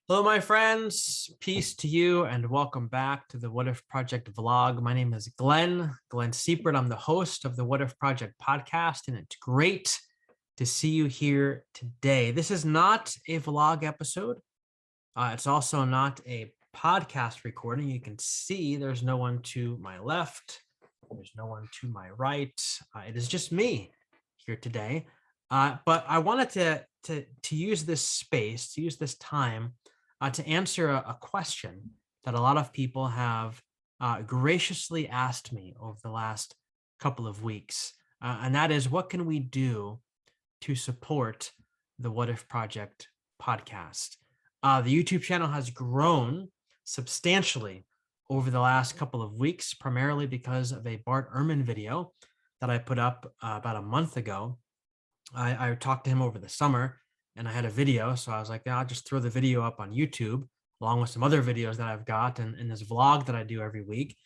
Hello, my friends. Peace to you, and welcome back to the What If Project vlog. My name is Glenn Siepert. I'm the host of the What If Project podcast, and it's great to see you here today. This is not a vlog episode. It's also not a podcast recording. You can see there's no one to my left. There's no one to my right. It is just me here today. But I wanted to use this space, to use this time to answer a question that a lot of people have graciously asked me over the last couple of weeks. And that is, what can we do to support the What If Project podcast? The YouTube channel has grown substantially over the last couple of weeks, primarily because of a Bart Ehrman video that I put up about a month ago. I talked to him over the summer and I had a video. So I was like, I'll just throw the video up on YouTube along with some other videos that I've got and in this vlog that I do every week.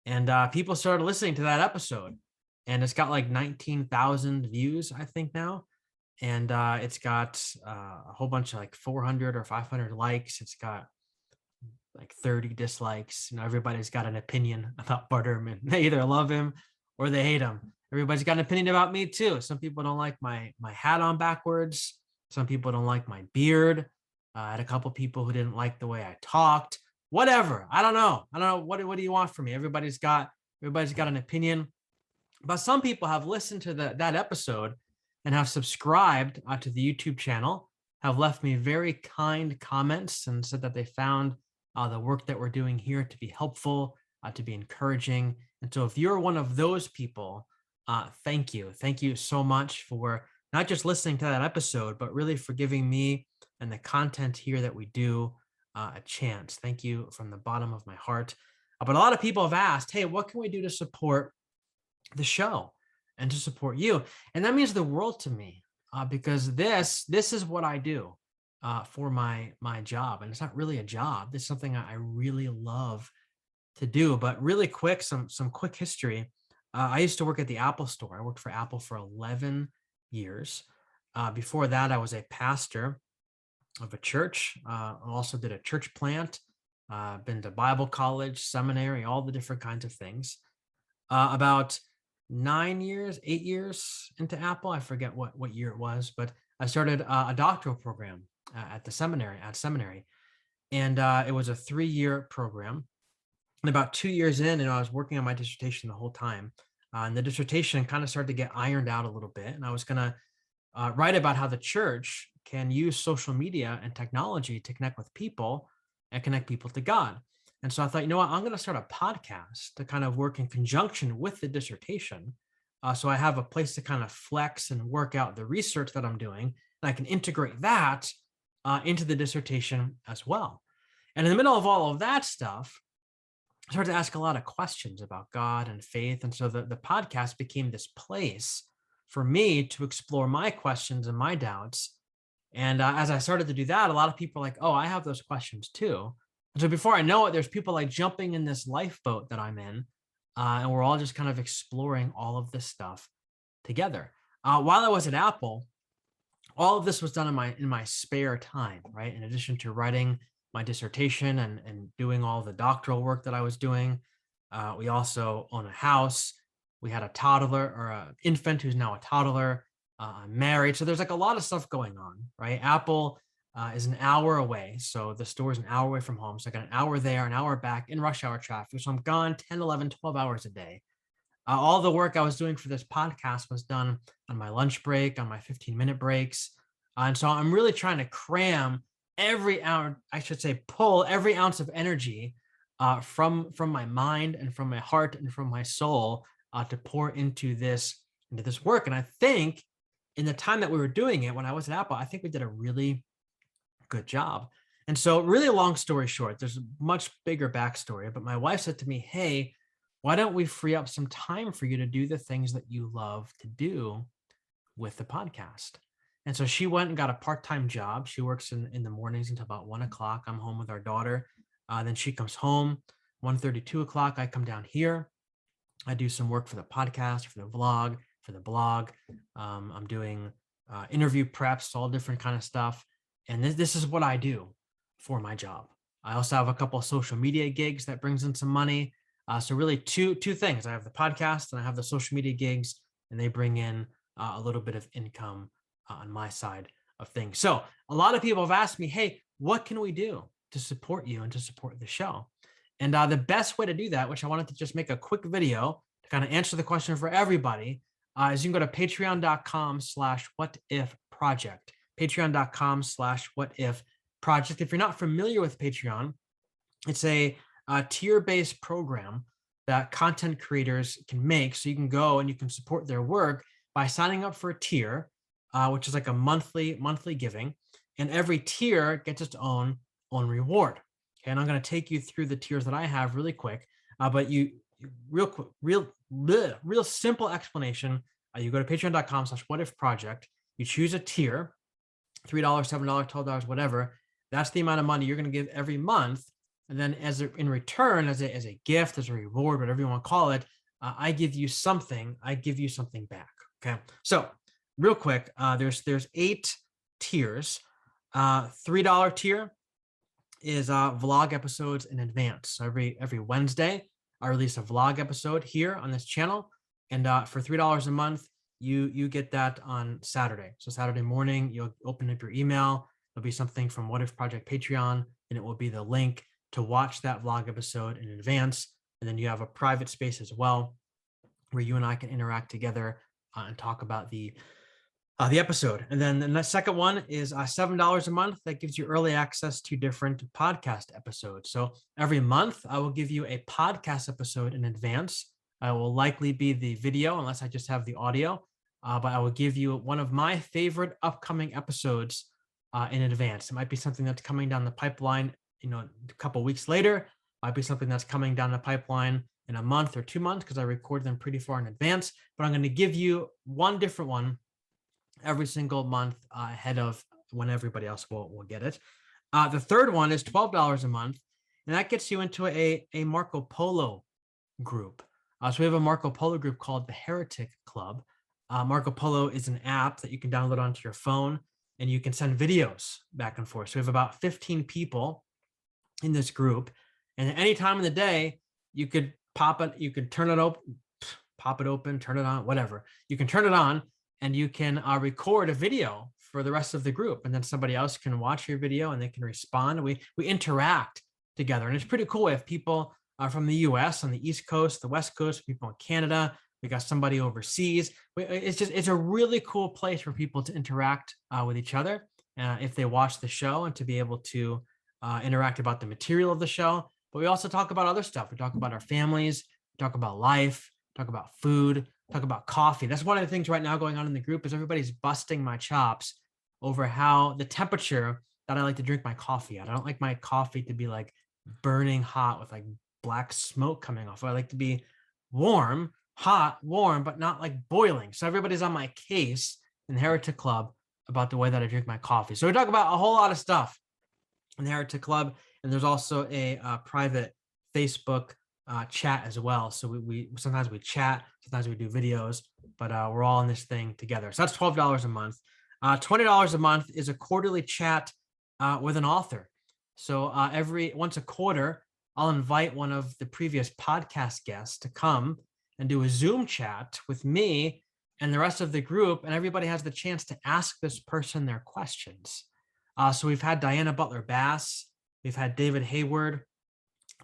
And people started listening to that episode, and it's got like 19,000 views, I think now. And it's got a whole bunch of like 400 or 500 likes. It's got like 30 dislikes. Everybody's got an opinion about Bart Ehrman. They either love him or they hate him. Everybody's got an opinion about me too. Some people don't like my hat on backwards. Some people don't like my beard. I had a couple people who didn't like the way I talked. Whatever. I don't know. What do you want from me? Everybody's got an opinion. But some people have listened to that episode and have subscribed to the YouTube channel, have left me very kind comments and said that they found the work that we're doing here to be helpful, to be encouraging. And so if you're one of those people, thank you. Thank you so much for not just listening to that episode, but really for giving me and the content here that we do a chance. Thank you from the bottom of my heart. But a lot of people have asked, hey, what can we do to support the show and to support you? And that means the world to me because this is what I do for my job. And it's not really a job. This is something I really love to do. But really quick, some quick history. I used to work at the Apple store. I worked for Apple for 11 years. Before that, I was a pastor of a church. I also did a church plant, been to Bible college, seminary, all the different kinds of things. About 8 years into Apple, I forget what year it was, but I started a doctoral program at the seminary, and it was a 3-year program. And about 2 years in, and I was working on my dissertation the whole time. And the dissertation kind of started to get ironed out a little bit. And I was going to write about how the church can use social media and technology to connect with people and connect people to God. And so I thought, you know what, I'm going to start a podcast to kind of work in conjunction with the dissertation. So I have a place to kind of flex and work out the research that I'm doing. And I can integrate that into the dissertation as well. And in the middle of all of that stuff, I started to ask a lot of questions about God and faith. And so the podcast became this place for me to explore my questions and my doubts. And as I started to do that, a lot of people are like, oh, I have those questions too. And so before I know it, there's people like jumping in this lifeboat that I'm in. And we're all just kind of exploring all of this stuff together. While I was at Apple, all of this was done in my spare time, right? In addition to writing my dissertation and doing all the doctoral work that I was doing. We also own a house. We had a toddler or an infant who's now a toddler. I'm married. So there's like a lot of stuff going on, right? Apple is an hour away. So the store is an hour away from home. So I got an hour there, an hour back in rush hour traffic. So I'm gone 10, 11, 12 hours a day. All the work I was doing for this podcast was done on my lunch break, on my 15-minute breaks. And so I'm really trying to cram every hour, I should say, pull every ounce of energy from my mind and from my heart and from my soul to pour into this work. And I think in the time that we were doing it, when I was at Apple, I think we did a really good job. And so really long story short, there's a much bigger backstory, but my wife said to me, hey, why don't we free up some time for you to do the things that you love to do with the podcast? And so she went and got a part-time job. She works in the mornings until about 1 o'clock. I'm home with our daughter. Then she comes home 1:30, 2 o'clock. I come down here. I do some work for the podcast, for the vlog, for the blog. I'm doing interview preps, all different kind of stuff. And this is what I do. for my job. I also have a couple of social media gigs that brings in some money. So really two things. I have the podcast and I have the social media gigs, and they bring in a little bit of income on my side of things. So a lot of people have asked me, hey, what can we do to support you and to support the show? And the best way to do that, which I wanted to just make a quick video to kind of answer the question for everybody, is you can go to patreon.com/whatifproject. Patreon.com/whatifproject. If you're not familiar with Patreon, it's a tier-based program that content creators can make. So you can go and you can support their work by signing up for a tier, which is like a monthly giving, and every tier gets its own reward. Okay, and I'm going to take you through the tiers that I have really quick, but real quick, real simple explanation. You go to patreon.com/whatifproject. You choose a tier, $3, $7, $12, whatever. That's the amount of money you're going to give every month. And then in return, as a gift, as a reward, whatever you want to call it, I give you something. I give you something back. Okay. So real quick, there's 8 tiers. $3 tier is vlog episodes in advance. So every Wednesday, I release a vlog episode here on this channel. And for $3 a month, you get that on Saturday. So Saturday morning, you'll open up your email. There'll be something from What If Project Patreon, and it will be the link to watch that vlog episode in advance. And then you have a private space as well, where you and I can interact together and talk about the episode. And then the second one is $7 a month. That gives you early access to different podcast episodes. So every month, I will give you a podcast episode in advance. I will likely be the video, unless I just have the audio. But I will give you one of my favorite upcoming episodes in advance. It might be something that's coming down the pipeline, a couple weeks later. It might be something that's coming down the pipeline in a month or 2 months, because I record them pretty far in advance. But I'm going to give you one different one every single month ahead of when everybody else will get it. The third one is $12 a month, and that gets you into a Marco Polo group. So we have a Marco Polo group called the Heretic Club. Marco Polo is an app that you can download onto your phone, and you can send videos back and forth. So we have about 15 people in this group, and at any time of the day, you could pop it, you could turn it open, pop it open, turn it on, whatever. You can turn it on, and you can record a video for the rest of the group, and then somebody else can watch your video and they can respond. We interact together, and it's pretty cool. We have people from the US on the East Coast, the West Coast, people in Canada. We got somebody overseas. It's a really cool place for people to interact with each other if they watch the show, and to be able to interact about the material of the show. But we also talk about other stuff. We talk about our families, we talk about life, talk about food, talk about coffee. That's one of the things right now going on in the group, is everybody's busting my chops over how the temperature that I like to drink my coffee at. I don't like my coffee to be like burning hot with like black smoke coming off. I like to be warm, hot, warm, but not like boiling. So everybody's on my case in the Heretic Club about the way that I drink my coffee. So we talk about a whole lot of stuff in the Heretic Club. And there's also a private Facebook chat as well. So we sometimes we chat, sometimes we do videos, but we're all in this thing together. So that's $12 a month. $20 a month is a quarterly chat with an author. So once a quarter, I'll invite one of the previous podcast guests to come and do a Zoom chat with me and the rest of the group, and everybody has the chance to ask this person their questions. So we've had Diana Butler Bass, we've had David Hayward,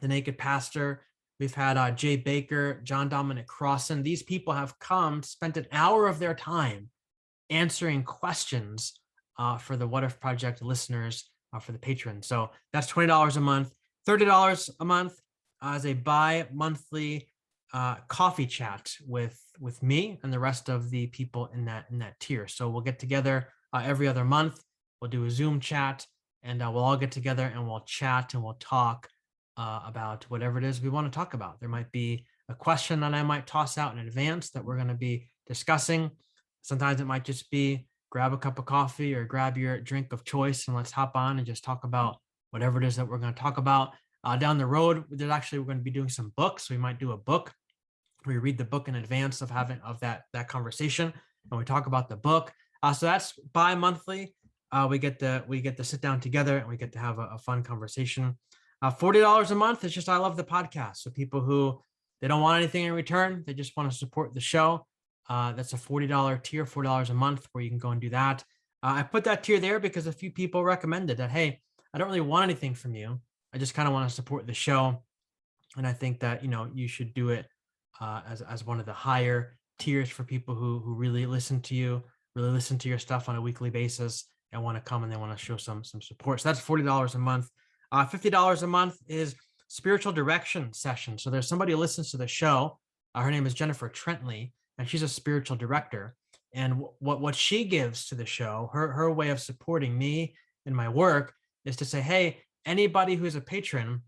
The Naked Pastor, we've had Jay Baker, John Dominic Crossan. These people have come, spent an hour of their time answering questions for the What If Project listeners, for the patrons. So that's $20 a month. $30 a month as a bi-monthly coffee chat with me and the rest of the people in that tier. So we'll get together every other month. We'll do a Zoom chat, and we'll all get together and we'll chat and we'll talk about whatever it is we want to talk about. There might be a question that I might toss out in advance that we're going to be discussing. Sometimes it might just be grab a cup of coffee or grab your drink of choice and let's hop on and just talk about whatever it is that we're going to talk about. Down the road, we're going to be doing some books. We might do a book. We read the book in advance of that conversation, and we talk about the book. So that's bi-monthly. we get to sit down together and we get to have a fun conversation. $40 a month is just, I love the podcast. So people who, they don't want anything in return, they just want to support the show. That's a $40 tier, $4 a month, where you can go and do that. I put that tier there because a few people recommended that, hey, I don't really want anything from you. I just kind of want to support the show. And I think that, you should do it as one of the higher tiers for people who really listen to you, really listen to your stuff on a weekly basis, and want to come and they want to show some support. So that's $40 a month. $50 a month is spiritual direction session. So there's somebody who listens to the show. Her name is Jennifer Trentley, and she's a spiritual director. And what she gives to the show, her way of supporting me and my work, is to say, hey, anybody who's a patron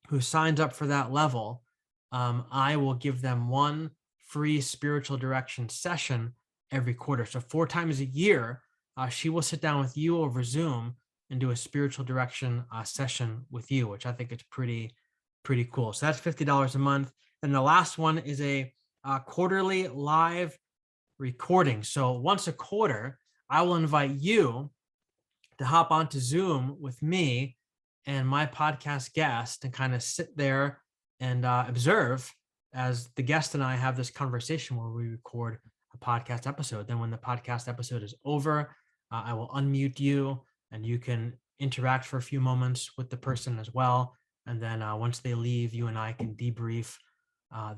who signs up for that level, I will give them one free spiritual direction session every quarter. So 4 times a year, she will sit down with you over Zoom and do a spiritual direction session with you, which I think is pretty cool. So that's $50 a month. And the last one is a quarterly live recording. So once a quarter, I will invite you to hop onto Zoom with me and my podcast guest and kind of sit there and observe as the guest and I have this conversation where we record a podcast episode. Then when the podcast episode is over, I will unmute you and you can interact for a few moments with the person as well. And then once they leave, you and I can debrief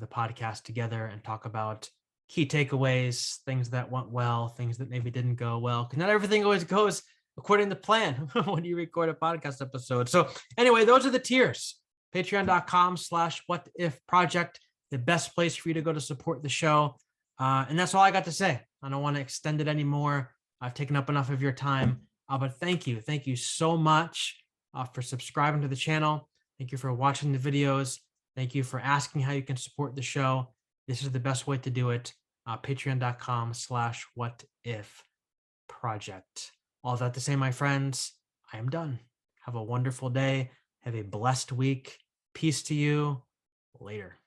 the podcast together and talk about key takeaways, things that went well, things that maybe didn't go well. Because not everything always goes according to plan when you record a podcast episode. So anyway, those are the tiers. Patreon.com/whatifproject, the best place for you to go to support the show. And that's all I got to say. I don't want to extend it anymore. I've taken up enough of your time, but thank you. Thank you so much for subscribing to the channel. Thank you for watching the videos. Thank you for asking how you can support the show. This is the best way to do it. Patreon.com/whatifproject. All that to say, my friends, I am done. Have a wonderful day. Have a blessed week. Peace to you. Later.